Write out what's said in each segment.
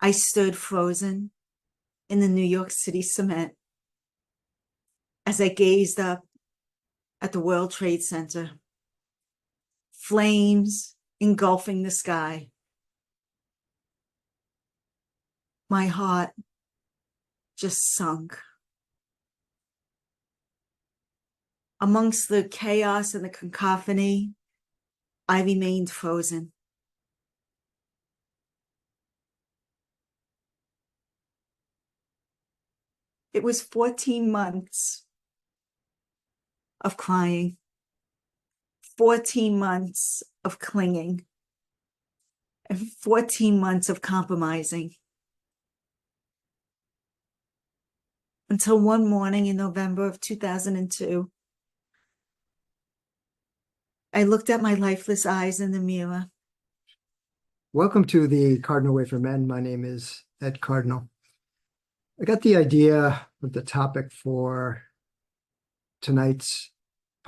I stood frozen in the New York City cement as I gazed up at the World Trade Center, flames engulfing the sky. My heart just sunk. Amongst the chaos and the cacophony, I remained frozen. It was 14 months of crying, 14 months of clinging, and 14 months of compromising. Until one morning in November of 2002, I looked at my lifeless eyes in the mirror. Welcome to the Cardinal Way for Men. My name is Ed Cardinal. I got the idea of the topic for tonight's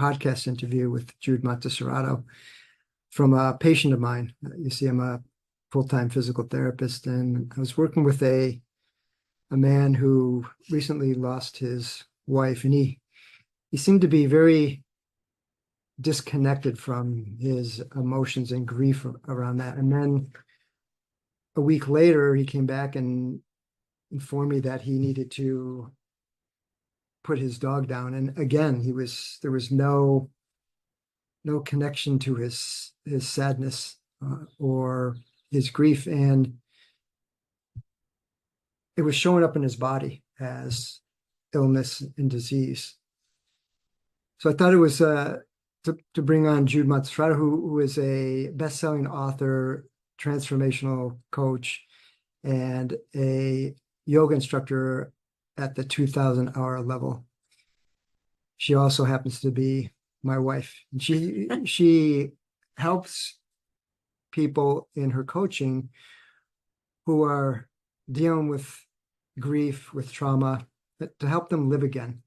podcast interview with Jude Monteserrato from a patient of mine. You see, I'm a full-time physical therapist, and I was working with a man who recently lost his wife, and he seemed to be very disconnected from his emotions and grief around that. And then a week later, he came back and informed me that he needed to put his dog down. And again, there was no connection to his sadness or his grief, and it was showing up in his body as illness and disease. So I thought it was to bring on Jude Monteserrato, who is a best-selling author, transformational coach, and a yoga instructor at the 2,000-hour level. She also happens to be my wife. And she helps people in her coaching who are dealing with grief, with trauma, to help them live again.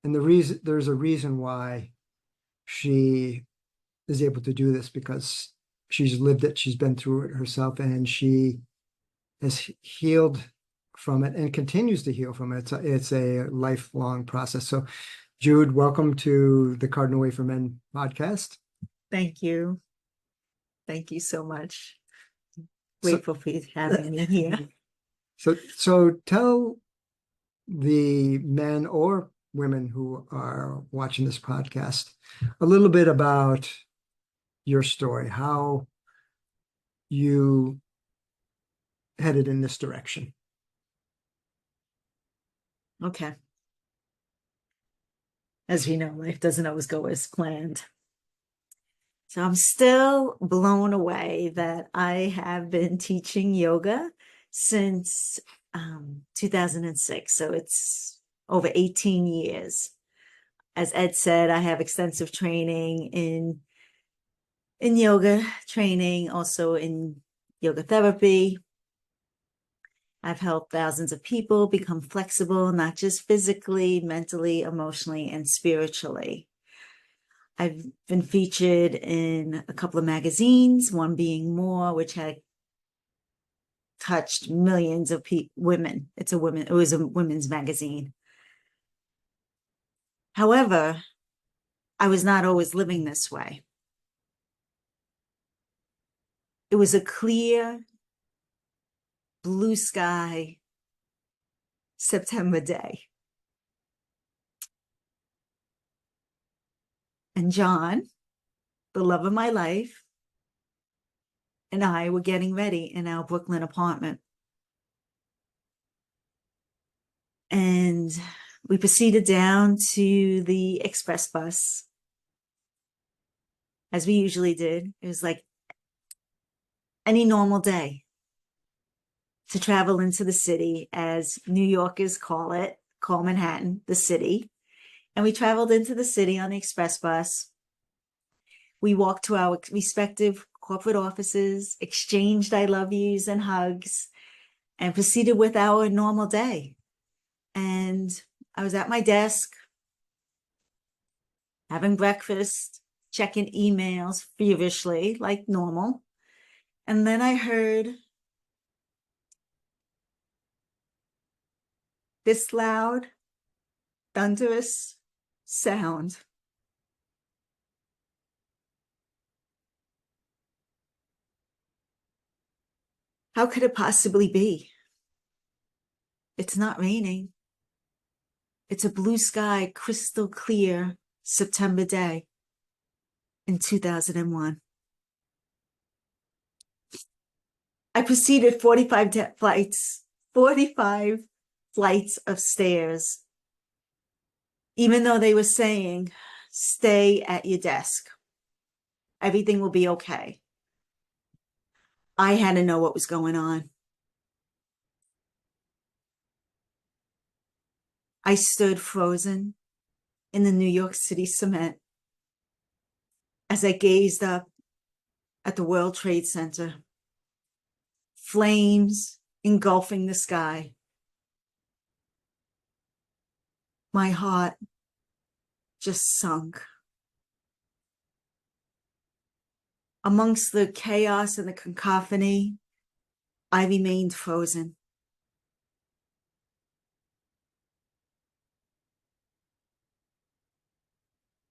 And there's a reason why she is able to do this, because she's lived it, she's been through it herself, and she has healed from it and continues to heal from it. It's a lifelong process. So, Jude, welcome to the Cardinal Way for Men podcast. Thank you. Thank you so much. Grateful for you having me here. So tell the men or women who are watching this podcast a little bit about your story, how you headed in this direction. Okay. As we know, life doesn't always go as planned. So I'm still blown away that I have been teaching yoga since 2006. So it's over 18 years. As Ed said, I have extensive training in yoga training, also in yoga therapy. I've helped thousands of people become flexible, not just physically, mentally, emotionally, and spiritually. I've been featured in a couple of magazines, one being More, which had touched millions of women. It was a women's magazine. However, I was not always living this way. It was a clear, blue sky September day. And John, the love of my life, and I were getting ready in our Brooklyn apartment. And we proceeded down to the express bus, as we usually did. It was like any normal day to travel into the city, as New Yorkers call Manhattan, the city. And we traveled into the city on the express bus. We walked to our respective corporate offices, exchanged I love yous and hugs, and proceeded with our normal day. And I was at my desk, having breakfast, checking emails feverishly, like normal. And then I heard this loud, thunderous sound. How could it possibly be? It's not raining. It's a blue sky, crystal clear September day in 2001. I proceeded 45 flights of stairs, even though they were saying, stay at your desk. Everything will be okay. I had to know what was going on. I stood frozen in the New York City cement as I gazed up at the World Trade Center, flames engulfing the sky. My heart just sunk. Amongst the chaos and the cacophony, I remained frozen.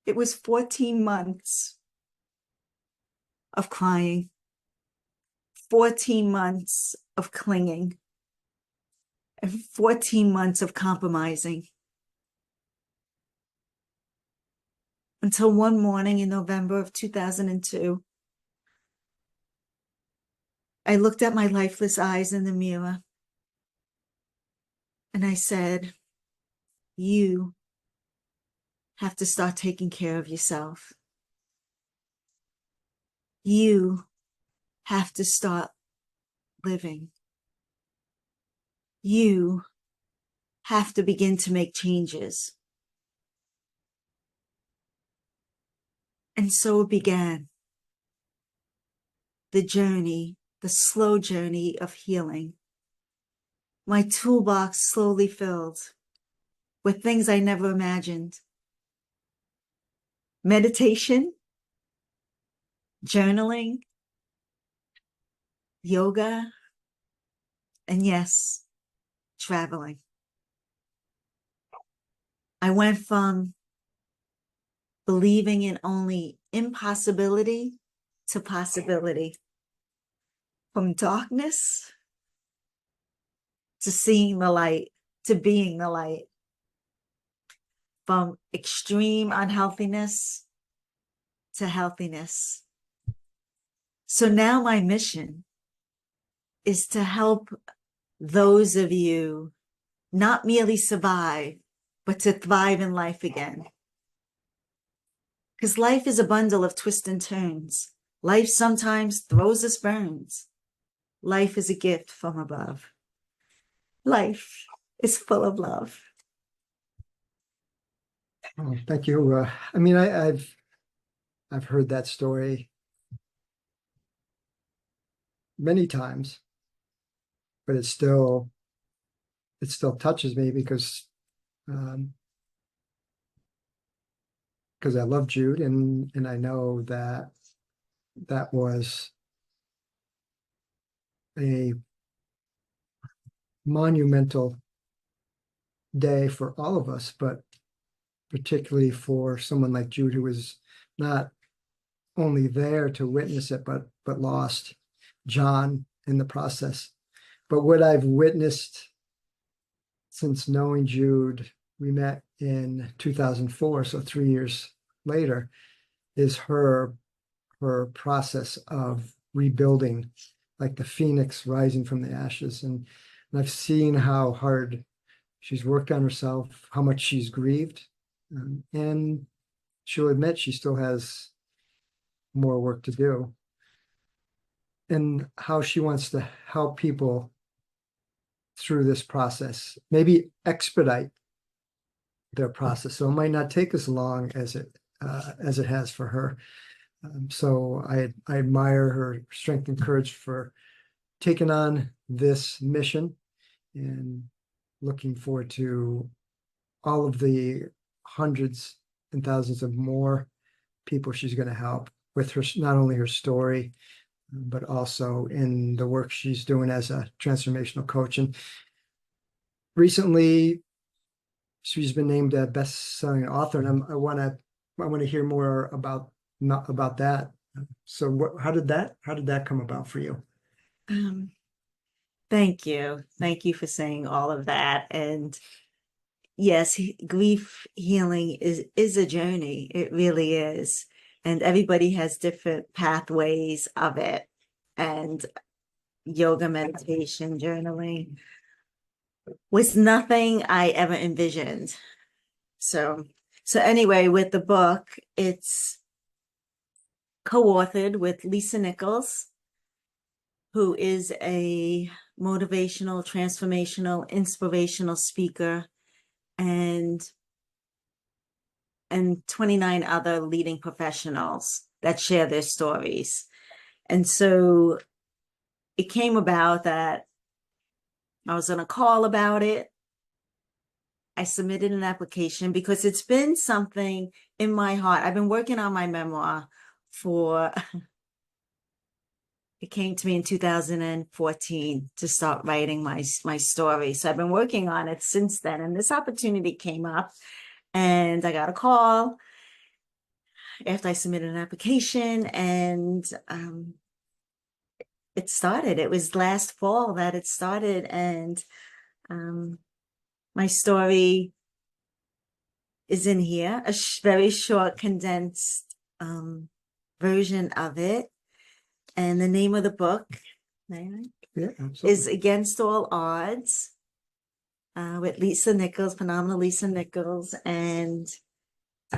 It was 14 months of crying, 14 months of clinging, and 14 months of compromising. Until one morning in November of 2002, I looked at my lifeless eyes in the mirror and I said, you have to start taking care of yourself. You have to start living. You have to begin to make changes. And so it began. The journey, the slow journey of healing. My toolbox slowly filled with things I never imagined. Meditation, journaling, yoga, and yes, traveling. I went from believing in only impossibility to possibility, from darkness to seeing the light, to being the light, from extreme unhealthiness to healthiness. So now my mission is to help those of you not merely survive, but to thrive in life again. Because life is a bundle of twists and turns. Life sometimes throws us burns. Life is a gift from above. Life is full of love. Oh, thank you. I mean, I've heard that story many times, but it still touches me because I love Jude and I know that that was a monumental day for all of us, but particularly for someone like Jude, who was not only there to witness it, but lost John in the process. But what I've witnessed since knowing Jude, we met in 2004, so 3 years later, is her process of rebuilding, like the phoenix rising from the ashes. And I've seen how hard she's worked on herself, how much she's grieved, and she'll admit she still has more work to do, and how she wants to help people through this process, maybe expedite their process. So it might not take as long as it has for her. So I admire her strength and courage for taking on this mission, and looking forward to all of the hundreds and thousands of more people she's going to help with her, not only her story, but also in the work she's doing as a transformational coach. And recently, she's been named a best-selling author, and I want to hear more about that. So how did that come about for you? Um, Thank you. Thank you for saying all of that. And yes, grief healing is a journey. It really is. And everybody has different pathways of it. And yoga, meditation, journaling was nothing I ever envisioned. So anyway, with the book, it's co-authored with Lisa Nichols, who is a motivational, transformational, inspirational speaker, and 29 other leading professionals that share their stories. And so it came about that I was on a call about it. I submitted an application because it's been something in my heart. I've been working on my memoir for, it came to me in 2014 to start writing my story. So I've been working on it since then. And this opportunity came up and I got a call after I submitted an application, and it started. It was last fall that it started, and my story is in here, a very short, condensed version of it. And the name of the book Yeah, absolutely. is Against All Odds, with Lisa Nichols, phenomenal Lisa Nichols, and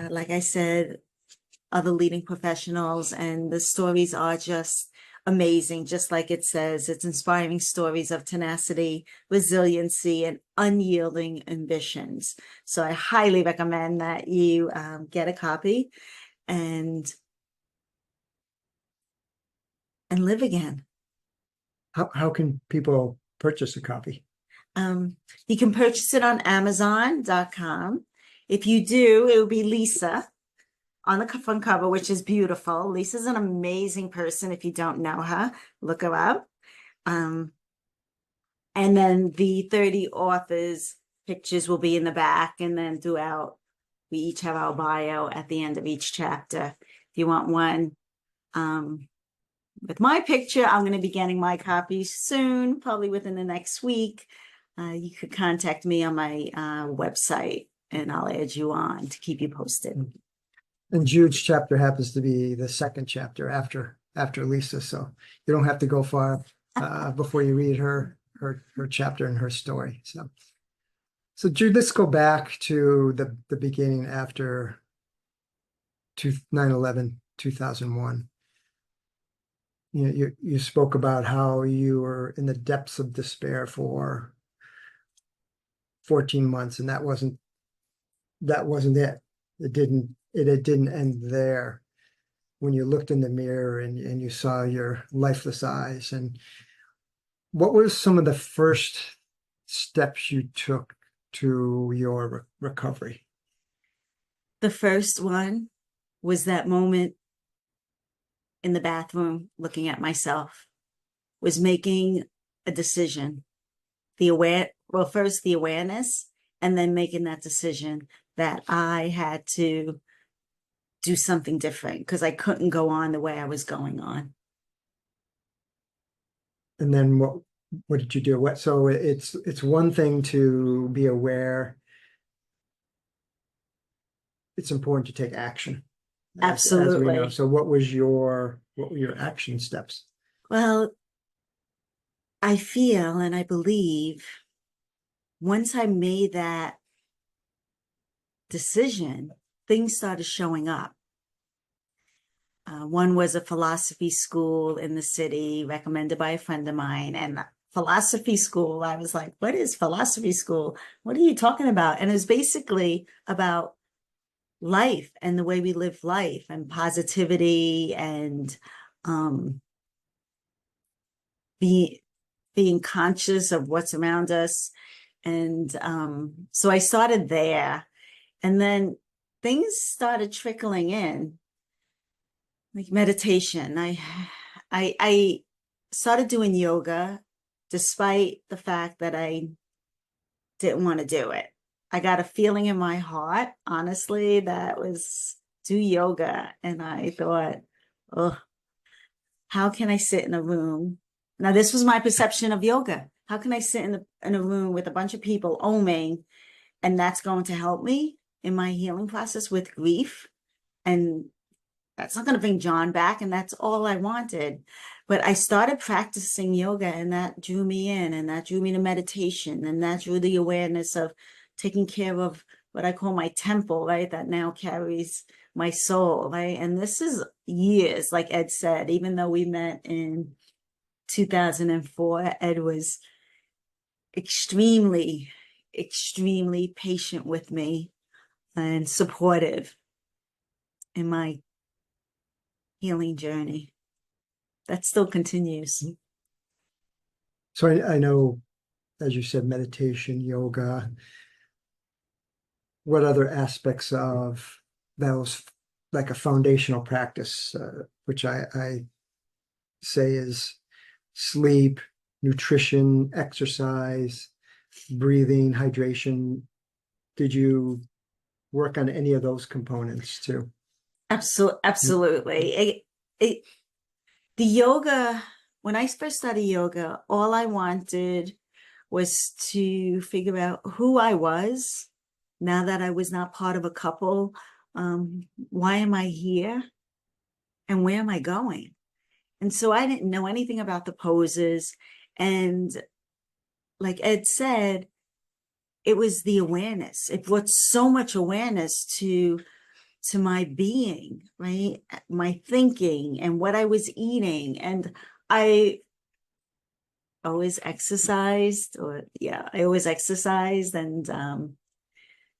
like I said, other leading professionals. And the stories are just amazing. Just like it says, it's inspiring stories of tenacity, resiliency, and unyielding ambitions. So I highly recommend that you get a copy and live again. How can people purchase a copy? You can purchase it on Amazon.com. If you do, it will be Lisa on the front cover, which is beautiful. Lisa's an amazing person. If you don't know her, look her up. And then the 30 authors' pictures will be in the back, and then throughout, we each have our bio at the end of each chapter. If you want one with my picture, I'm going to be getting my copy soon, probably within the next week. You could contact me on my website, and I'll add you on to keep you posted. And Jude's chapter happens to be the second chapter after Lisa, so you don't have to go far before you read her chapter and her story. So Jude, let's go back to the beginning after 9/11, 2001. You spoke about how you were in the depths of despair for 14 months, and that wasn't it. It didn't end there. When you looked in the mirror and you saw your lifeless eyes, and what were some of the first steps you took to your recovery? The first one was that moment in the bathroom looking at myself, was making a decision. First the awareness, and then making that decision that I had to do something different because I couldn't go on the way I was going on. And then what did you do? So it's one thing to be aware. It's important to take action, as we know. Absolutely. So what were your action steps? Well, I feel and I believe once I made that decision, things started showing up. One was a philosophy school in the city recommended by a friend of mine. And philosophy school, I was like, what is philosophy school? What are you talking about? And it was basically about life and the way we live life and positivity and being conscious of what's around us. And so I started there, and then things started trickling in, like meditation. I started doing yoga despite the fact that I didn't want to do it. I got a feeling in my heart, honestly, that was do yoga. And I thought, oh, how can I sit in a room? Now, this was my perception of yoga. How can I sit in a room with a bunch of people oming, and that's going to help me in my healing process with grief? And that's not going to bring John back. And that's all I wanted. But I started practicing yoga, and that drew me in, and that drew me to meditation, and that drew the awareness of taking care of what I call my temple, right? That now carries my soul, right? And this is years, like Ed said, even though we met in 2004, Ed was extremely, extremely patient with me and supportive in my healing journey. That still continues. So I know, as you said, meditation, yoga. What other aspects of those, like a foundational practice, which I say is sleep, nutrition, exercise, breathing, hydration. Did you work on any of those components too? Absolutely. The yoga, when I first started yoga, all I wanted was to figure out who I was now that I was not part of a couple. Why am I here? And where am I going? And so I didn't know anything about the poses. And like Ed said, it was the awareness. It brought so much awareness to my being, right? My thinking and what I was eating. And I always exercised, I always exercised and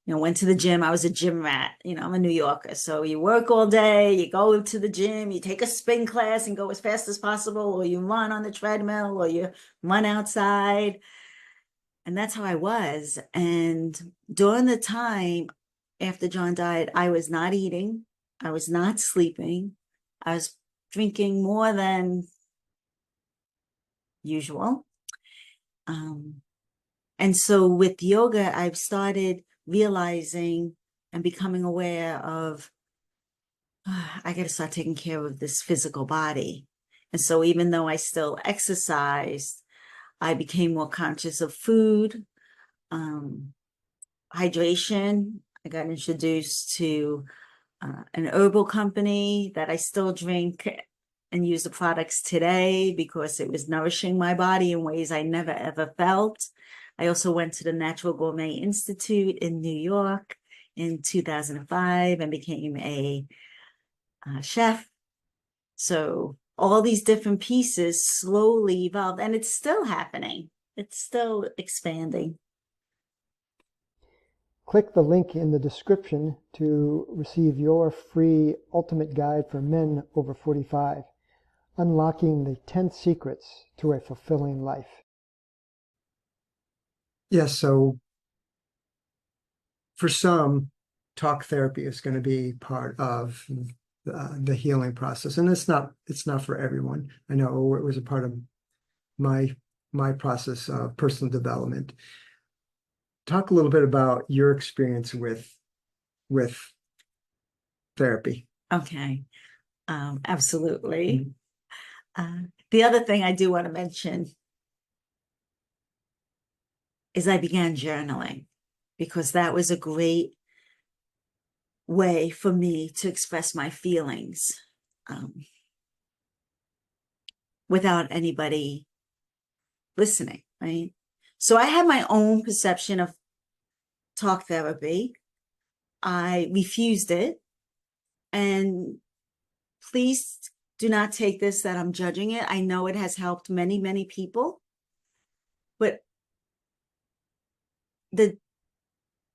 went to the gym. I was a gym rat. I'm a New Yorker. So you work all day, you go to the gym, you take a spin class and go as fast as possible, or you run on the treadmill, or you run outside. And that's how I was. And during the time after John died, I was not eating, I was not sleeping, I was drinking more than usual. And so with yoga, I've started realizing and becoming aware of, I got to start taking care of this physical body. And so even though I still exercised, I became more conscious of food, hydration. I got introduced to an herbal company that I still drink and use the products today because it was nourishing my body in ways I never ever felt. I also went to the Natural Gourmet Institute in New York in 2005 and became a chef. So all these different pieces slowly evolved, and it's still happening. It's still expanding. Click the link in the description to receive your free ultimate guide for men over 45, Unlocking the 10 Secrets to a Fulfilling Life. Yes, so for some, talk therapy is going to be part of the healing process, and it's not for everyone. I know it was a part of my process of personal development. Talk a little bit about your experience with therapy. Okay. Absolutely. The other thing I do want to mention is I began journaling because that was a great way for me to express my feelings without anybody listening, right? So I had my own perception of talk therapy. I refused it. And please do not take this that I'm judging it. I know it has helped many, many people. But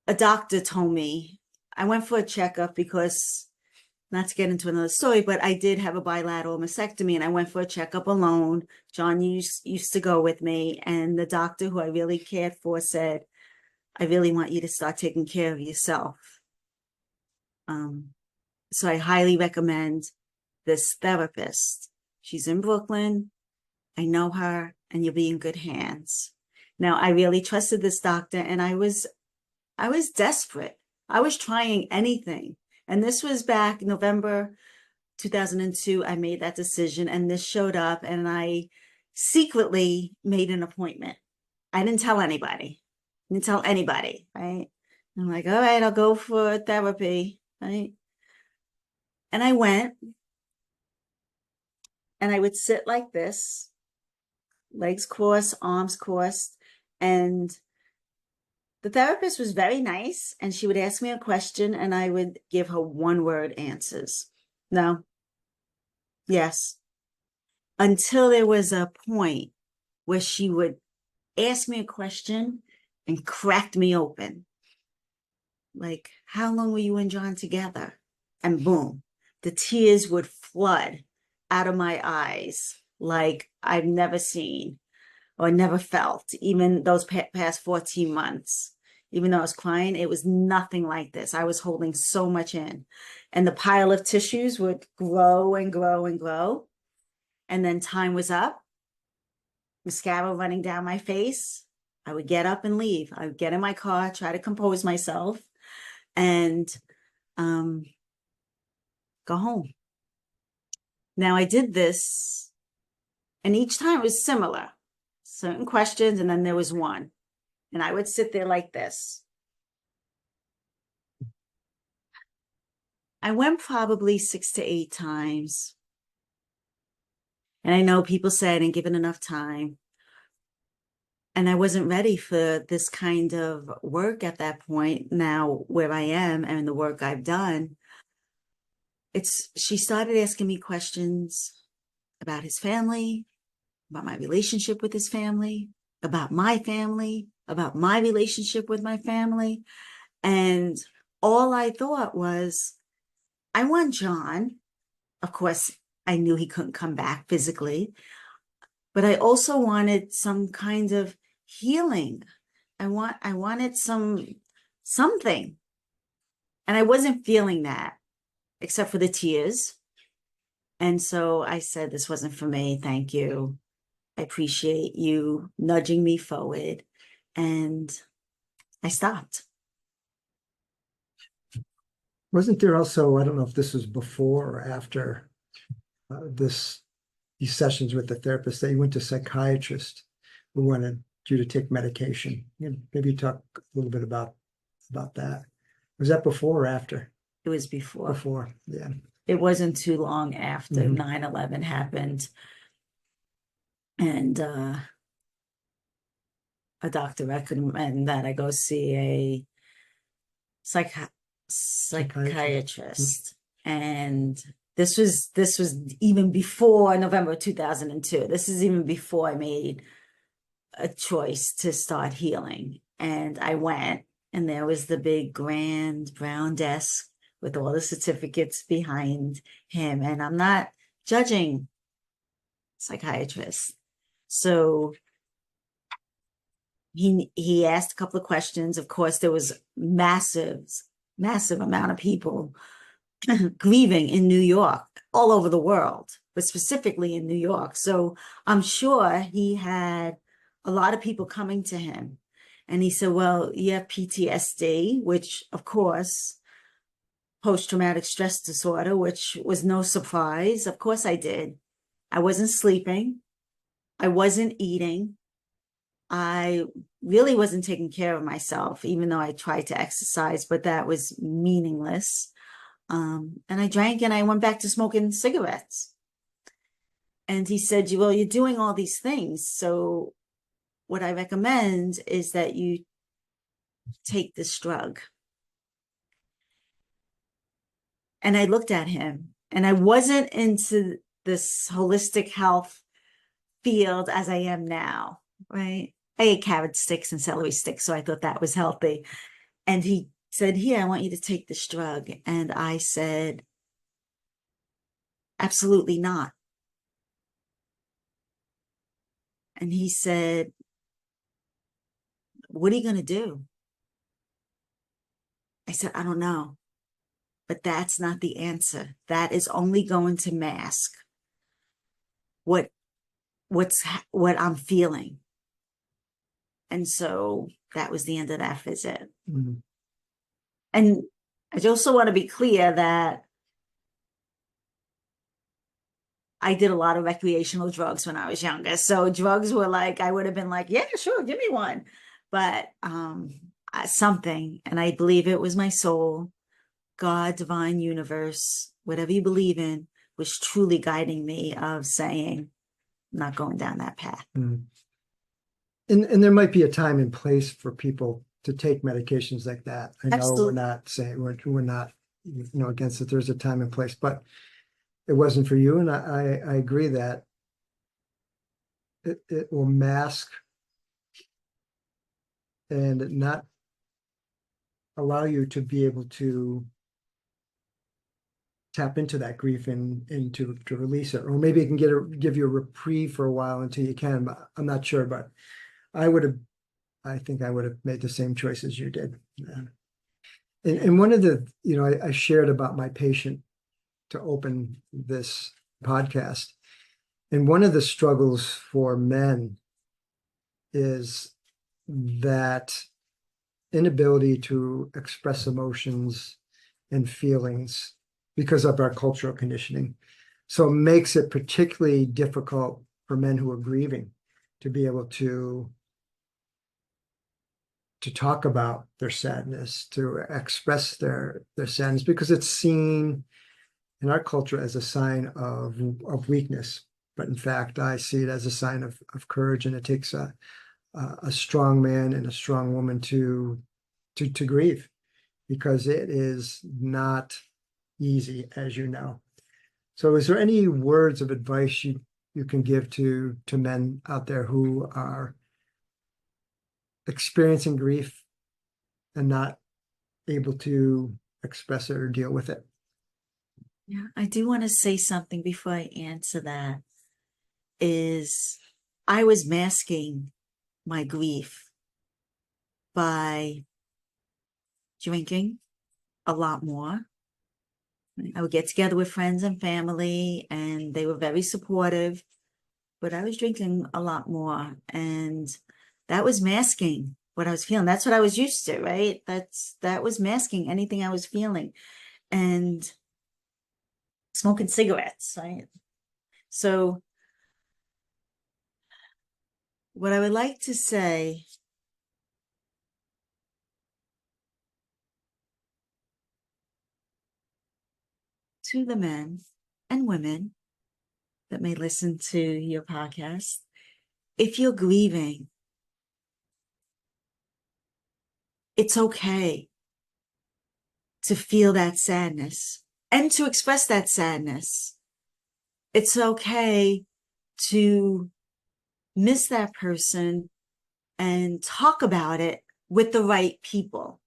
a doctor told me, I went for a checkup because, not to get into another story, but I did have a bilateral mastectomy and I went for a checkup alone. John used to go with me, and the doctor who I really cared for said, I really want you to start taking care of yourself. So I highly recommend this therapist. She's in Brooklyn. I know her, and you'll be in good hands. Now, I really trusted this doctor, and I was I was desperate. I was trying anything. And this was back November 2002. I made that decision, and this showed up, and I secretly made an appointment. I didn't tell anybody. I didn't tell anybody, right? I'm like, all right, I'll go for therapy, right? And I went, and I would sit like this, legs crossed, arms crossed, and the therapist was very nice, and she would ask me a question, and I would give her one-word answers. No, yes. Until there was a point where she would ask me a question and cracked me open. Like, how long were you and John together? And boom, the tears would flood out of my eyes like I've never seen or never felt, even those past 14 months. Even though I was crying, it was nothing like this. I was holding so much in. And the pile of tissues would grow and grow and grow. And then time was up, mascara running down my face. I would get up and leave. I would get in my car, try to compose myself, and go home. Now, I did this, and each time it was similar. Certain questions, and then there was one. And I would sit there like this. I went probably 6 to 8 times. And I know people say I didn't give it enough time. And I wasn't ready for this kind of work at that point. Now, where I am and the work I've done, she started asking me questions about his family, about my relationship with his family, about my relationship with my family. And all I thought was, I want John. Of course, I knew he couldn't come back physically, but I also wanted some kind of healing. I wanted something. And I wasn't feeling that except for the tears. And so I said, this wasn't for me. Thank you. I appreciate you nudging me forward. And I stopped. Wasn't there also, I don't know if this was before or after these sessions with the therapist, that you went to a psychiatrist who wanted you to take medication? Maybe talk a little bit about that. Was that before or after? It was before. Before, yeah. It wasn't too long after 9/11 happened. And a doctor recommended that I go see a psychiatrist. And this was even before November 2002. This is even before I made a choice to start healing. And I went, and there was the big grand brown desk with all the certificates behind him. And I'm not judging psychiatrists. So he asked a couple of questions. Of course, there was massive amount of people grieving in New York, all over the world, but specifically in New York. So I'm sure he had a lot of people coming to him. And he said, well, you have PTSD, which of course, post-traumatic stress disorder, which was no surprise. Of course I did. I wasn't sleeping. I wasn't eating. I really wasn't taking care of myself, even though I tried to exercise, but that was meaningless. And I drank, and I went back to smoking cigarettes. And he said, well, you're doing all these things. So what I recommend is that you take this drug. And I looked at him, and I wasn't into this holistic health field as I am now, right? I ate carrot sticks and celery sticks, so I thought that was healthy. And he said, here, I want you to take this drug. And I said, absolutely not. And he said, what are you going to do? I said, I don't know. But that's not the answer. That is only going to mask what I'm feeling. And so that was the end of that visit. Mhm. And I also want to be clear that I did a lot of recreational drugs when I was younger. So drugs were like, I would have been like, yeah, sure, give me one. But something, and I believe it was my soul, God, divine universe, whatever you believe in, was truly guiding me of saying, I'm not going down that path. Mhm. And there might be a time and place for people to take medications like that. I know we're Absolutely. not saying we're not against it. There's a time and place, but it wasn't for you. And I agree that it will mask and not allow you to be able to tap into that grief and to release it. Or maybe it can give you a reprieve for a while until you can, but I'm not sure. But I think I would have made the same choice as you did. Yeah. And one of the, I shared about my patient to open this podcast. And one of the struggles for men is that inability to express emotions and feelings because of our cultural conditioning. So it makes it particularly difficult for men who are grieving to be able to talk about their sadness, to express their sadness, because it's seen in our culture as a sign of weakness. But in fact, I see it as a sign of courage, and it takes a strong man and a strong woman to grieve, because it is not easy, as you know. So is there any words of advice you can give to men out there who are experiencing grief and not able to express it or deal with it? Yeah, I do want to say something before I answer that. Is I was masking my grief by drinking a lot more. I would get together with friends and family, and they were very supportive, but I was drinking a lot more, and that was masking what I was feeling. That's what I was used to, right? That was masking anything I was feeling, and smoking cigarettes, right? So what I would like to say to the men and women that may listen to your podcast, if you're grieving, it's okay to feel that sadness and to express that sadness. It's okay to miss that person and talk about it with the right people,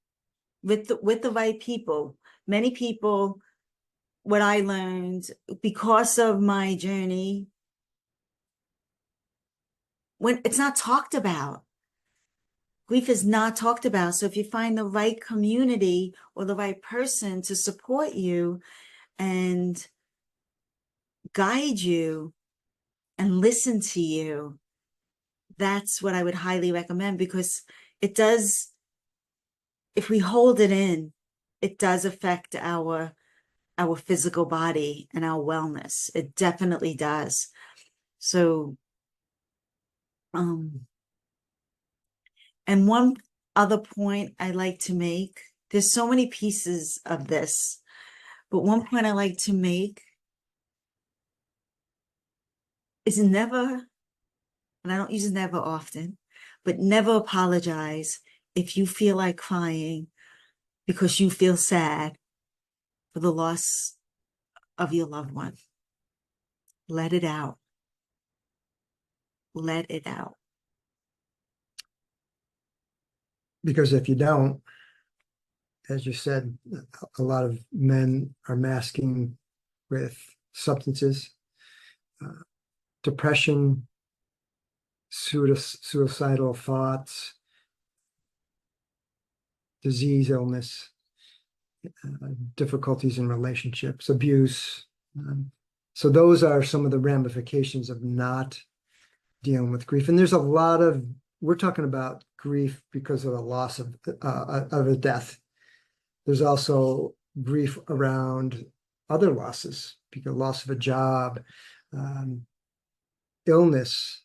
with the right people. Many people, what I learned because of my journey, when it's not talked about, grief is not talked about. So if you find the right community or the right person to support you and guide you and listen to you, that's what I would highly recommend, because it does, if we hold it in, it does affect our physical body and our wellness. It definitely does. So, and one other point I like to make, there's so many pieces of this, but one point I like to make is never, and I don't use never often, but never apologize if you feel like crying because you feel sad for the loss of your loved one. Let it out. Let it out. Because if you don't, as you said, a lot of men are masking with substances, uh, depression, suicidal thoughts, disease, illness, difficulties in relationships, abuse. So those are some of the ramifications of not dealing with grief. And there's a lot of, we're talking about grief because of the loss of a death. There's also grief around other losses, because loss of a job, illness,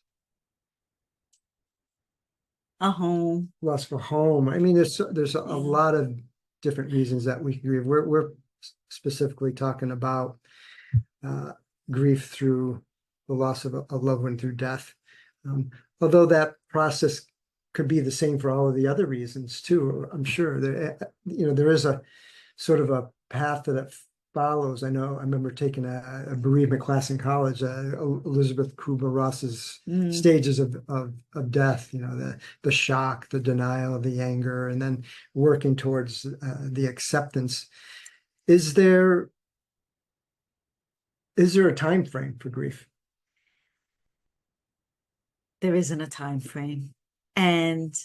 A home. loss of a home. I mean, there's a Yeah. lot of different reasons that we grieve. We're specifically talking about grief through the loss of a loved one through death. Although that process could be the same for all of the other reasons too. I'm sure there is a sort of a path that it follows. I remember taking a bereavement class in college, Elizabeth Kubler-Ross's stages of death, the shock, the denial, the anger, and then working towards the acceptance. Is there a time frame for grief? There isn't a time frame. And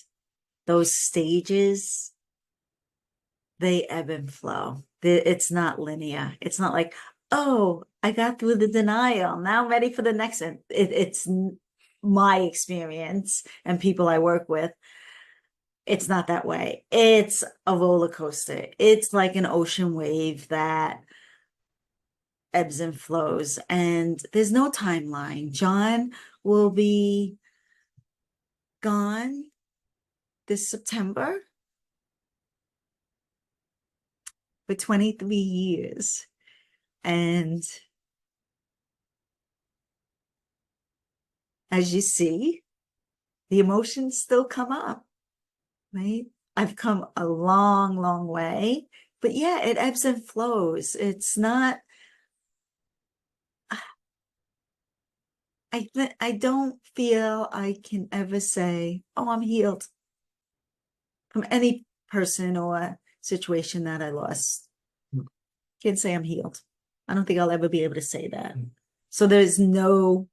those stages, they ebb and flow. It's not linear. It's not like, oh, I got through the denial. Now I'm ready for the next one. It's my experience and people I work with. It's not that way. It's a roller coaster. It's like an ocean wave that ebbs and flows, and there's no timeline. John will be gone this September for 23 years. And as you see, the emotions still come up, right? I've come a long, long way, but yeah, it ebbs and flows. It's not, I don't feel I can ever say, oh, I'm healed from any person or situation that I lost. Can't say I'm healed. I don't think I'll ever be able to say that. So there's no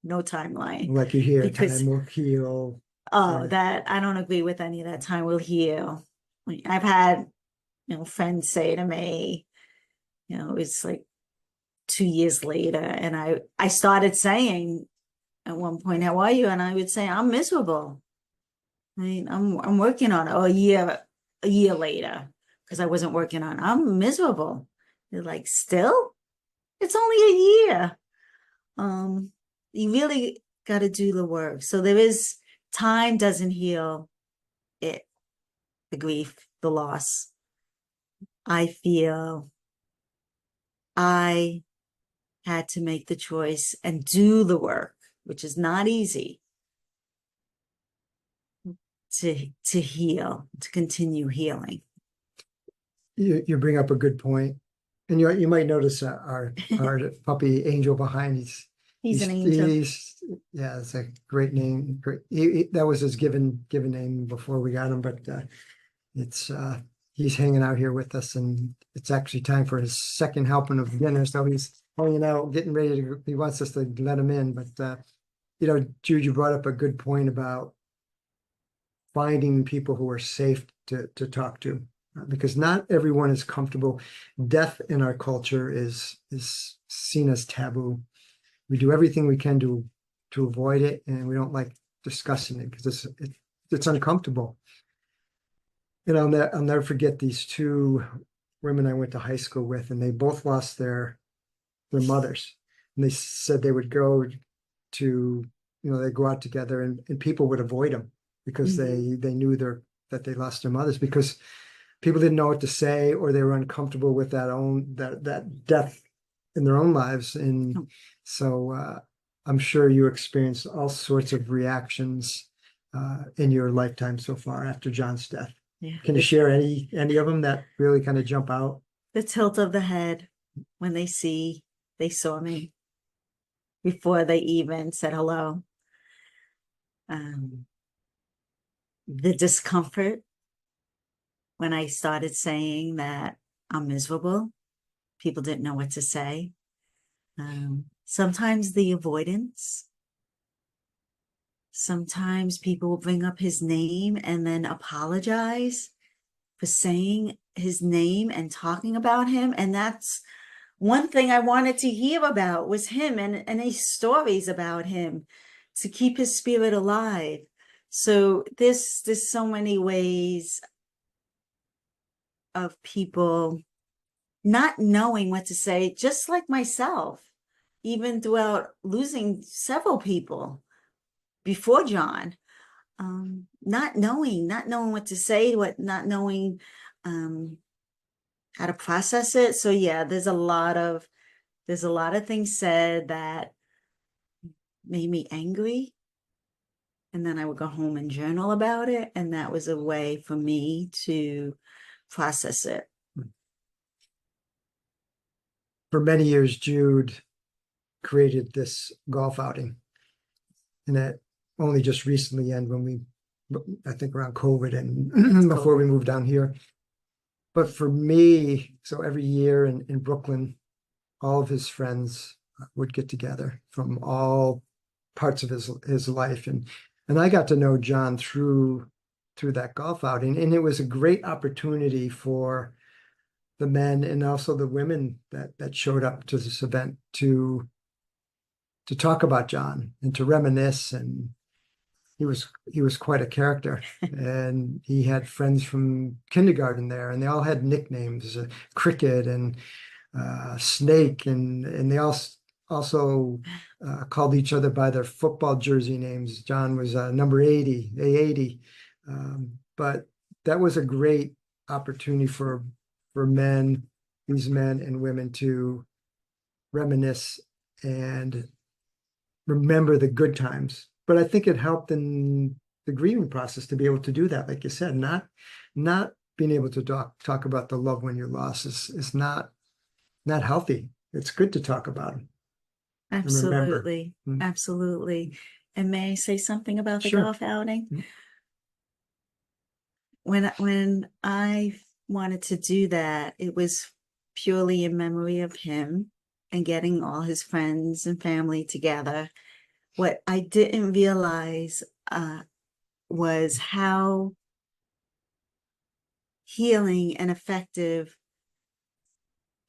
timeline. Like you hear, because time will heal. that I don't agree with any of that. Time will heal. I've had, friends say to me, it's like 2 years later, and I started saying at one point, how are you? And I would say, I'm miserable. I mean, I'm working on it. Or a year later, because I wasn't working on it. I'm miserable. They're like, still? It's only a year. You really got to do the work. So time doesn't heal it, the grief, the loss. I feel I had to make the choice and do the work, which is not easy, to heal, to continue healing. You bring up a good point, and you might notice our puppy Angel behind. He's an angel. Yeah, it's a great name. That was his given name before we got him, but it's he's hanging out here with us, and it's actually time for his second helping of dinner. So he's hanging out, getting ready to. He wants us to let him in, but Jude, you brought up a good point about finding people who are safe to talk to, because not everyone is comfortable. Death in our culture is seen as taboo. We do everything we can to avoid it, and we don't like discussing it because it's uncomfortable. And I'll never forget these two women I went to high school with, and they both lost their mothers, and they said they would go to, they go out together, and people would avoid them because they knew that they lost their mothers, because people didn't know what to say, or they were uncomfortable with that death in their own lives. And so I'm sure you experienced all sorts of reactions in your lifetime so far after John's death. Yeah. Can you share any of them that really kind of jump out? The tilt of the head when they saw me before they even said hello. The discomfort when I started saying that I'm miserable. People didn't know what to say. Sometimes the avoidance. Sometimes people will bring up his name and then apologize for saying his name and talking about him. And that's one thing I wanted to hear about, was him and his stories about him, to keep his spirit alive. So there's so many ways of people not knowing what to say, just like myself, even throughout losing several people before John, not knowing what to say, not knowing how to process it. So yeah, there's a lot of things said that made me angry. And then I would go home and journal about it. And that was a way for me to process it. For many years, Jude created this golf outing, and that only just recently ended when we, I think around COVID and before we moved down here. But for me, so every year in Brooklyn, all of his friends would get together from all parts of his life, and I got to know John through that golf outing, and it was a great opportunity for the men and also the women that showed up to this event to talk about John and to reminisce. And he was quite a character, and he had friends from kindergarten there, and they all had nicknames, Cricket and Snake, and they also called each other by their football jersey names. John was number 80, A80. But that was a great opportunity for these men and women to reminisce and remember the good times. But I think it helped in the grieving process to be able to do that. Like you said, not being able to talk about the loved one you lost is not healthy. It's good to talk about them and remember. Absolutely. Absolutely. And may I say something about the Sure. golf outing? When I wanted to do that, it was purely in memory of him and getting all his friends and family together. What I didn't realize was how healing and effective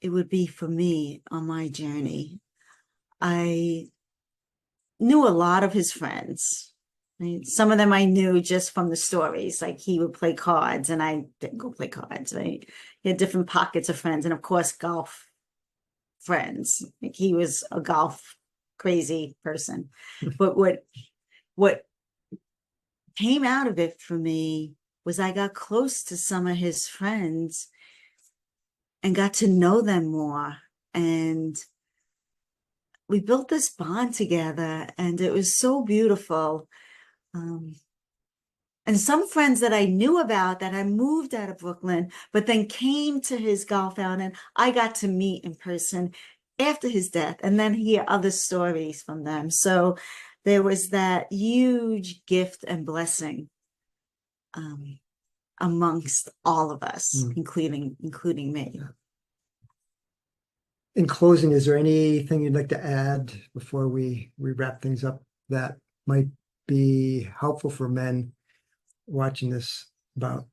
it would be for me on my journey. I knew a lot of his friends. I mean, some of them I knew just from the stories, like he would play cards and I didn't go play cards, right? He had different pockets of friends, and of course, golf friends. Like he was a golf crazy person. But what came out of it for me was I got close to some of his friends and got to know them more. And we built this bond together, and it was so beautiful. And some friends that I knew about that I moved out of Brooklyn, but then came to his golf outing, I got to meet in person after his death and then hear other stories from them. So there was that huge gift and blessing amongst all of us, including me. In closing, is there anything you'd like to add before we wrap things up that might be helpful for men watching this about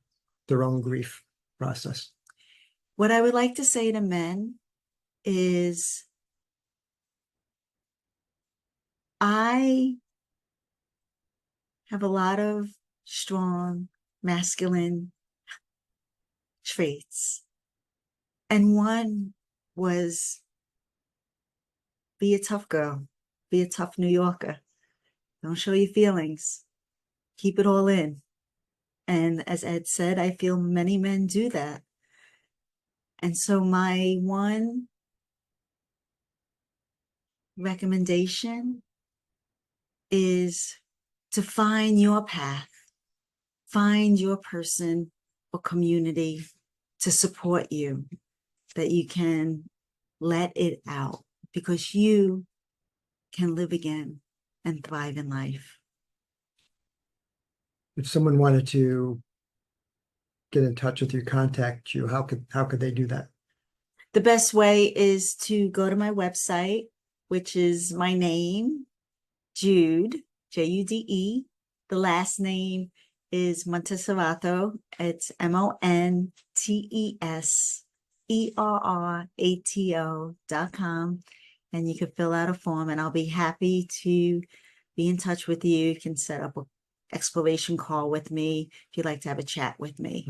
their own grief process? What I would like to say to men is I have a lot of strong masculine traits. And one was be a tough girl, be a tough New Yorker. Don't show your feelings. Keep it all in. And as Ed said, I feel many men do that. And so my one recommendation is to find your path, find your person or community to support you, that you can let it out, because you can live again and thrive in life. If someone wanted to get in touch with you, contact you, how could they do that? The best way is to go to my website, which is my name, Jude, Jude. The last name is Monteserrato. It's MonteSerrato.com. And you can fill out a form, and I'll be happy to be in touch with you. You can set up exploration call with me if you'd like to have a chat with me.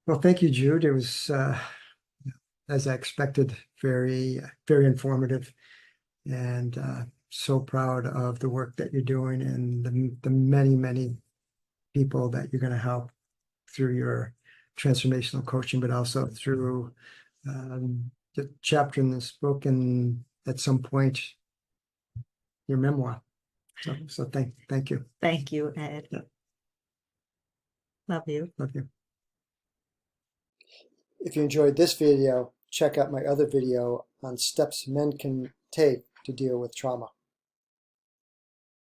Well, thank you, Jude. It was, as I expected, very, very informative, and so proud of the work that you're doing and the many, many people that you're going to help through your transformational coaching, but also through the chapter in this book and at some point your memoir. So thank you. Thank you, Ed. Yeah. Love you. Love you. If you enjoyed this video, check out my other video on steps men can take to deal with trauma.